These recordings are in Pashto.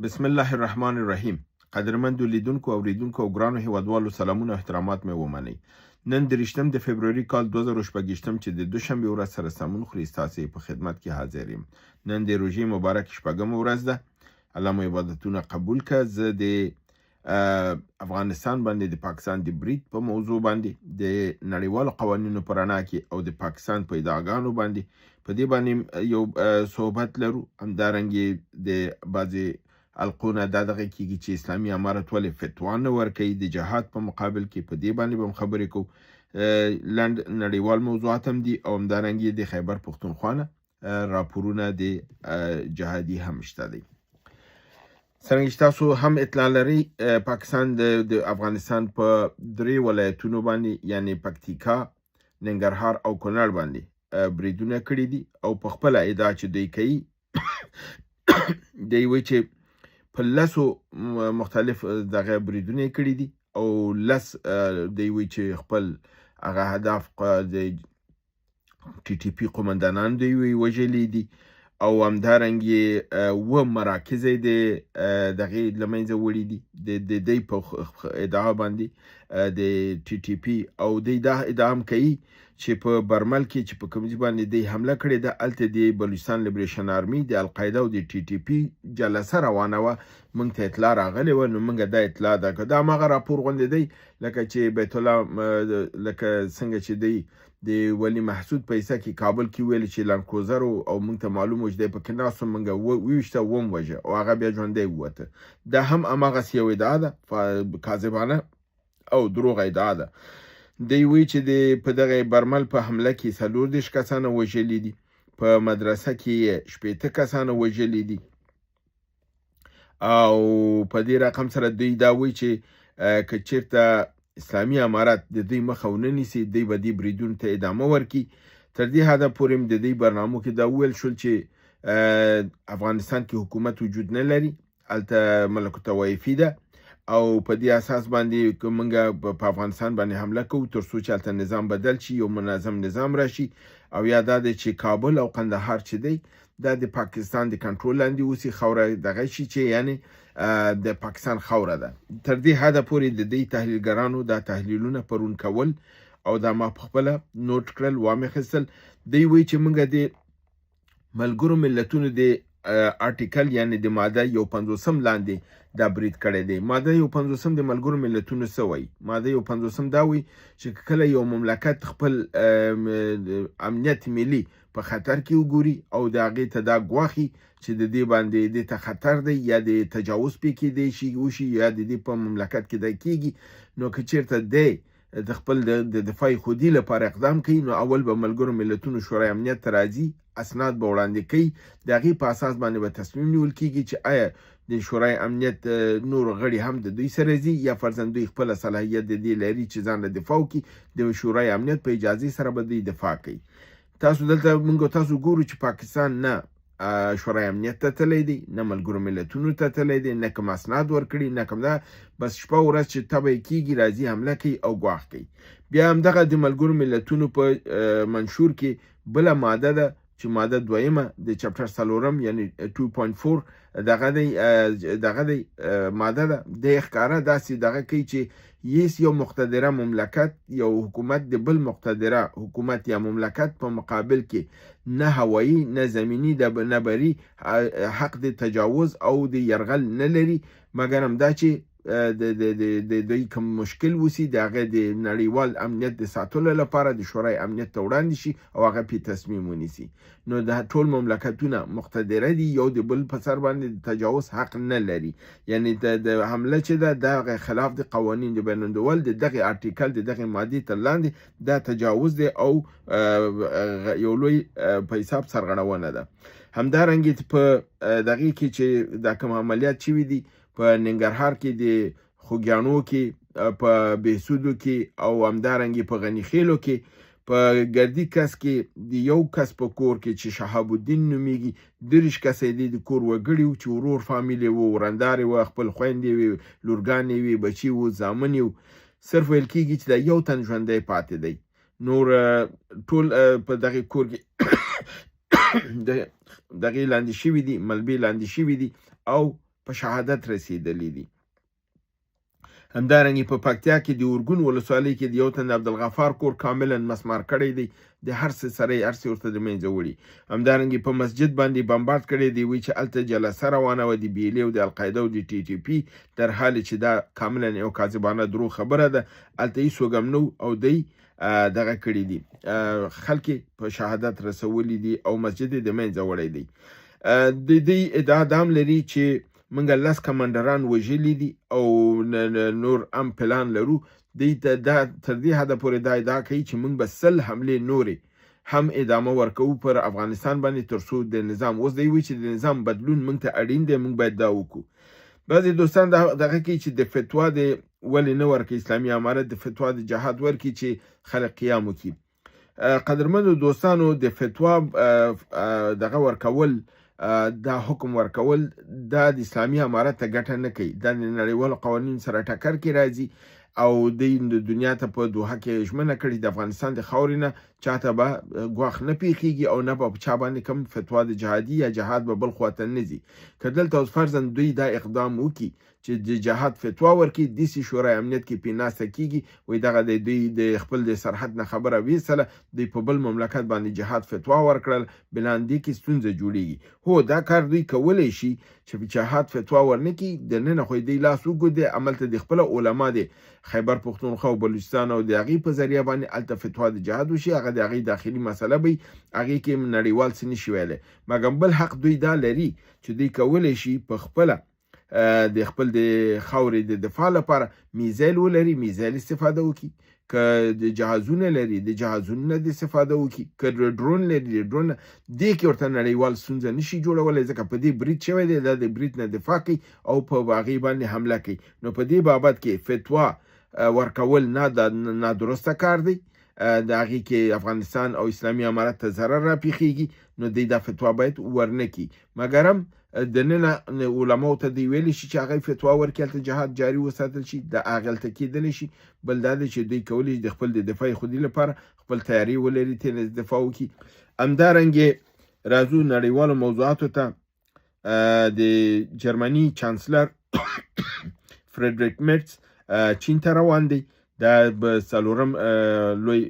بسم الله الرحمن الرحیم. قدرمنو لیدونکو او اوریدونکو او ګرانو هیوادوالو سلامونه او احترامات مې ومنئ. نن 30 د فبروري کال 2018 چې د دوشنبه ورځ سره سمون خوري ستاسو په خدمت کې حاضر یم. نن د روژې مبارک شپږم ورځ ده. الله مو عبادتونه قبول کړه. زه د افغانستان باندې د پاکستان د برید په موضوع باندې د نړیوالو قوانینو په رڼا کې او د پاکستان په ادعاګانو باندې په دې باندې یو صحبت لرو. همدارنګه د بعضې القونه دا دغه کېږي چې اسلامي امارت ولې فتوا نه ورکوي د جهاد په مقابل کې. په دې باندې به هم خبرې کوو. لنډ نړیوال موضوعات هم دي او همدارنګه د خیبر پښتونخوا نه راپورونه د جهادي هم شته دي. څرنګه چې تاسو هم اطلاع لرئ، پاکستان د افغانستان په 3 ولایتونو باندې یعنی پکتیکا، ننګرهار او کونړ باندې بریدونه کړي دي او په خپله ادعا چې دوی کوي دوی وایي چې په 10 مختلف دغه بریدونه کړي دي او 10 دوی وایي چې خپل هغه هدف د ټي ټي پي قومندانان دوی وژلي دي او همدارنګه و مراکز د دغه لمنځه وړي دي د دوی په ادعا باندې د ټي ټي پي او دوی دا ادعا هم کوي چې په برمل کې چې په کوم ځای باندې دوی حمله کړې ده هلته د بلوچستان لیبریشن آرمي د القاعده او د ټي ټي پي جلسه روانه وه. موږ ته اطلاع راغلې وه، نو موږ دا اطلاع ده که دا هماغه راپور غوندې دی لکه چې بیت الله لکه څنګه چې دی د ولی محسود په حصه کې کابل کې ویل چې لانکوزر او موږ ته معلوم و چې دی پکې ناست و، موږ وویشته وم وژه او هغه بیا ژوندی ووته. دا هم هماغسې یو ادعا ده، کاذبانه او دروغ ادعا ده. دوی وایي چې په دغه برمل په حمله کې 40 کسانه وژلي دي، په مدرسه کې 60 کسانه وژلي دي او په دې رقم سره دوی دا وایي چې که چېرته اسلامي امارت د دوی مخه ونه نیسي دوی به دې بریدونو ته ادامه ورکړي. تر دې حده پورې د دوی برنامو کې دا وویل شول چې افغانستان کې حکومت وجود نه لري، هلته ملک الطوایفي ده او په دې اساس باندې که موږ په افغانستان باندې حمله کوو تر څو چې هلته نظام بدل شي، یو منظم نظام راشي او یا دا دی چې کابل او قندهار چې دی دا د پاکستان د کنټرول لاندې اوسي، خاوره دغه شي چې یعنی د پاکستان خاوره ده. تر دې حده پورې د دې تحلیلګرانو دا تحلیلونه پرون کول او دا ما پخپله نوټ کړل وامې خیستل. دوی وایي چې موږ د ملګرو ملتونو د آرټیکل یعنی د ماده 51 لاندې دا برید کړی دی. ماده 51 د ملګرو ملتونو څه وایي؟ ماده 51 دا وایي چې کله یو مملکت خپل امنیت ملي په خطر کې وګوري او د هغې ته دا ګواښي چې د دې باندې دې ته خطر دی یا د تجاوز پې کېدی شي وشي یا د دې په مملکت کې دا کېږي، نو که چېرته دی د خپل د دفاع خودي لپاره اقدام کوي نو اول به ملګرو ملتونو شورای امنیت ته راځي، اسناد به وړاندې کوي، د هغې په اساس باندې به تصمیم نیول کېږي چې آیا د شورای امنیت نور غړي هم د دوی سره ځي یا فرضاً دوی خپله صلاحیت د دې لري چې ځان له دفاع وکړي، د شورای امنیت په اجازې سره به دوی دفاع کوي. تاسو دلته موږ تاسو ګورو چې پاکستان نه شورای امنیت ته تللی دی، نه ملګرو ملتونو ته تللی دی، نه کوم اسناد ورکړي، نه کوم دا، بس شپه ورځ چې تبه یې کېږي راځي حمله کوي او ګواښ کوي. بیا همدغه د ملګرو ملتونو په منشور کې بله ماده ده چې ماده دویمه د چپټر 4 یعنی 2.4 دغه دی ماده ده، د ښکاره داسې دغه کوي چې یو مقتدره مملکت یو حکومت د بل مقتدره حکومت یا مملکت په مقابل کې نه هوایی نه زمینی نه بری حق د تجاوز او د یرغل نه لري، مګر همدا چې د دوی کوم مشکل وسی د هغه د نړیوال امنیت د ساتلو لپاره د شورای امنیت ته وړاندې شي او هغه پې تصمیم ونیسي. نو د ټول مملکتونه مقتدره دي، یو د بل په سر باندې د تجاوز حق نه لري، یعنی د حمله چې ده دغه خلاف د قوانین د بین الملل د دغه آرټیکل د دغه مادې تر لاندې دا تجاوز دی او یو لوی په حساب سرغړونه ده. همدارنګه په دغه کې چې دا کوم عملیات شوي دي په ننګرهار کې د خوږیاڼو کې، په بهسودو کې او همدارنګه په غني خیلو کې، په ګردي کس کې د یو کس په کور کې چې شهاب الدین نومیږي 30 کسه د کور وګړي و چې ورور فامیل و، ورندارې و، خپل خویندې وي، لورګانې وي، بچي و، زامن و، صرف ویل کېږي چې دا یو تن ژوندی پاتې دی، نور ټول په دغه کور کې دغه لاندې شوي دي، ملبې لاندې شوي دي او په شهادت رسیدلی دي. همدارنګه په پکتیا کې د اورګون ولسوالۍ کې د یو تن عبدالغفار کور کاملا مسمار کړی دی، د هر څه سره هر څه ورته د منځه وړي. همدارنګه په مسجد باندې بمبارد کړی دی، وی چې الته جلسه روانه و د بیلی او د القاعده او د ټي ټي پی، در حال چې دا کاملا یو کاذبانه درو خبره ده. الته هیڅ وګم نو او دی دغه کړی دي، خلک په شهادت رسولي دي او مسجد د منځه وړی دی. د دې ادعا دام لري چې منګه 10 کمانډران وژلي دي او نور ام پلان لرو. دوی ته دا تر دې حده پورې دا ادعا کوي چې موږ به 100 حملې نورې هم ادامه ورکوو پر افغانستان باندې، تر څو د نظام اوس دی وی چې د نظام بدلون موږ ته اړین دی، موږ باید دا وکړو. بعضې دوستان دغه کوي چې د فتوا د ولې نه ورکوي اسلامي امارت د فتوا د جهاد ورکړي چې خلک قیام وکړي. قدرمنو دوستانو، د فتوا دغه ورکول، دا حکم ورکول، دا د اسلامي امارت ته ګټه نه کوي، دا د نړیوالو قوانینو سره ټکر کې راځي او د دنیا ته په دوحه کې ژمنه کړې د افغانستان د خاورې نه چاته به ګواښ نه پیښیږي او نه به په چا باندې کوم فتوا د جهادي یا جهاد به بل خواته نه ځي. که دلته اوس فرضاً دوی دا اقدام وکړي چې د جهاد فتوا ورکړي، داسې شورای امنیت کې پې ناسته کېږي، وایي دغه د دوی د خپل د سرحد نه خبره ویستله، دوی په بل مملکت باندې جهاد فتوا ورکړل، بلان دې کې ستونزه جوړیږي. هو دا کار دوی کولی شي چې جهاد فتوا ورنکړي، دننه خو دوی لاس وګودي، عملته د خپله علما د خیبر پښتونخوا او بلوچستان او د هغې په ذریعه باندې هلته فتوا د جهاد وشي، هغه د هغې داخلي مسله به وي، هغې کې نړیوال څه نشي ویلی. مګر بل حق دوی دا لري چې دوی کولی شي په خپله د خپل د خاورې د دفاع لپاره میزایل ولري، میزایل استفاده وکړي، که د جهازونه لري د جهازونو نه د استفاده وکړي، که ډرون لري د ډرون نه. دې کې ورته نړیوال ستونزه نشي جوړولی، ځکه په دې برید شوی دی، دا د برید نه دفاع کوي او په هغې باندې حمله کوي. نو په دې بابت کې فتوا ورکول نادرسته کار دی، د هغې کې افغانستان او اسلامي امارت ته ضرر راپېښېږي، نو دوی دا فتوا باید ورنکړي. مګر هم دننه علماو ته دوی ویلی شي چې هغه فتوا ورکړي، هلته جهاد جاري وساتل شي، دا هغلته کېدلی شي. بل دا دی چې دوی کولی شي د خپل د دفاع خودي لپاره خپل تیاری ولري، ترې دفاع وکړي. همدارنګې راځو نړیوالو موضوعاتو ته. د جرمني چانسلر فریدریک مرتز چین ته روان دی. دا به 4م لوی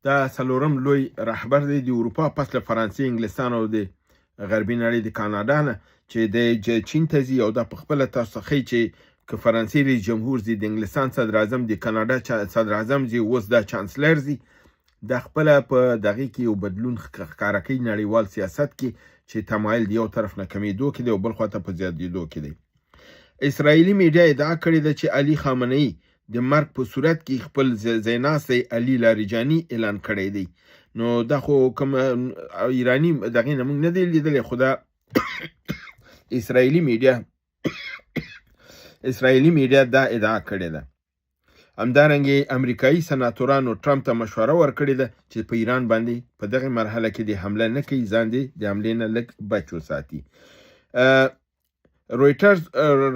دا 4م لوی رهبر دی د اروپا، پس له فرانسې، انګلستان او د غربي نړۍ د کاناډا نه، چې د چین ته ځي. او دا په خپله تاسو ته ښیي چې که فرانسې رئیس جمهور ځي، د انګلستان صدر اعظم، د کاناډا صدر اعظم ځي، اوس دا چانسلر ځي، دا خپله په دغې کې یو بدلون ښکاره کوي نړیوال سیاست کې، چې تمایل د یو طرف نه کمیدو کې دی او بل خواته په زیاتېدو کې دی. اسرائیلي میډیا ادعا کړې ده چې علي خامنه‌ای د مرګ په صورت کې خپل ځایناستی علي لاریجاني اعلان کړی دی. نو دا خو کوم ایراني دغې نه موږ نه دی لیدلی، خو دا اسرائیلي میډیا دا ادعا کړې ده. همدارنګې امریکایي سناتورانو ټرمپ ته مشوره ورکړې ده چې په ایران باندې په دغه مرحله کې د حمله نه کوي، ځان دې د حملې نه لږ بچ وساتي. رویټرز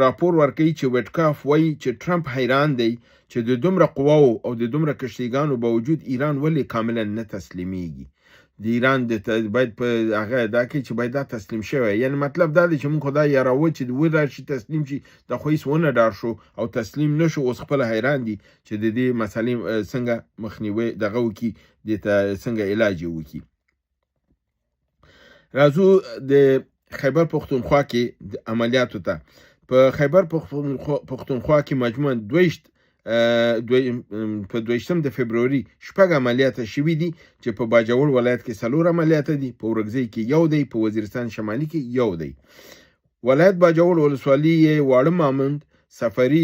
راپور ورکوي چې ویټکاف وایي چې ټرمپ حیران دی چې د دومره قواو او د دومره کشتیګانو باوجود ایران ولې کاملا نه تسلیمیږي. د ایران باید په هغه ادا کوي چې باید دا تسلیم شوی، یعنی مطلب دا دی چې موږ خو دا یاراوه چې ورشي تسلیم شي، دا خو هېڅ ونه ډار شو او تسلیم نه شو. اوس خپله حیران دي چې د دې مسلې څنګه مخنیوی دغه وکړي، دې ته څنګه علاج یې وکړي. راځو د خیبر پښتونخوا کې د عملیاتو ته. په خیبر پښتونخوا کې مجموعاً په 22 د فبروري 6 عملیات شوي دي، چې په باجوړ ولایت کې 4 عملیات دي، په ورغزي کې 1 دی، په وزیرستان شمالي کې 1 دی. ولایت باجوړ ولسوالي واړه ماموند سفري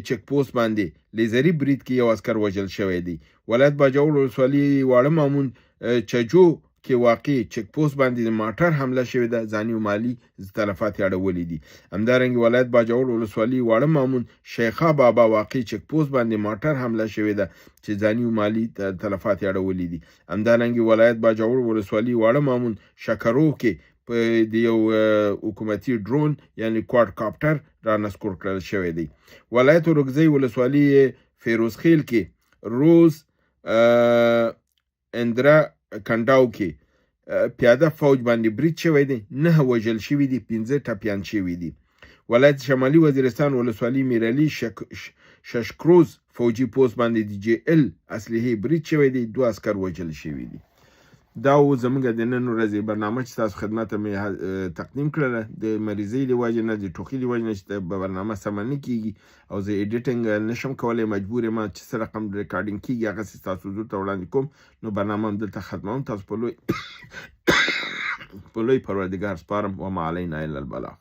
چک پوسټ باندې لیزري برید کې 1 عسکر وژل شوی دی. ولایت باجوړ ولسوالي واړه ماموند چجو کې واقع چک پوسټ باندې د ماټر حمله شوې ده، ځاني او مالي تلفات یې اړولي دي. همدارنګه ولایت باجوړ ولسوالي واړه مامون شیخا بابا واقع چک پوسټ باندې ماټر حمله شوې ده چې ځاني او مالي تلفات یې اړولي دي. همدارنګه ولایت باجوړ ولسوالي واړه مامون شکرو کې په د یو حکومتي ډرون یعنی کواد کاپټر را نسکور کړل شوی دی. ولایت اورګزۍ ولسوالي فیروز خیل کې روز اندرا کنډاو کې پیاده فوج باندې برید شوی دی. 9 وژل شوي دي، 15 ټپیان شوي دي. ولایت شمالي وزیرستان ولسوالي میرعلي ششکروز فوجي پوسټ باندې د جی ال اسلحې برید شوی دی، 2 عسکر وژل شوي دي. دا و زموږ د نن ورځې برنامه چې تاسو خدمت ته مې تقدیم کړله. د مریضۍ له وجې نه، د ټوخي له وجې نه چې برنامه سمه نه کېږي او زه ایډیټنګ نشم کولی، مجبور یم چې څه رقم ریکارډینګ کېږي هغسې تاسو حضور ته وړاندې کوم. نو برنامه هم دلته ختموم. تاسو په لوی پروردګار سپارم. وما علینا الا البلاغ.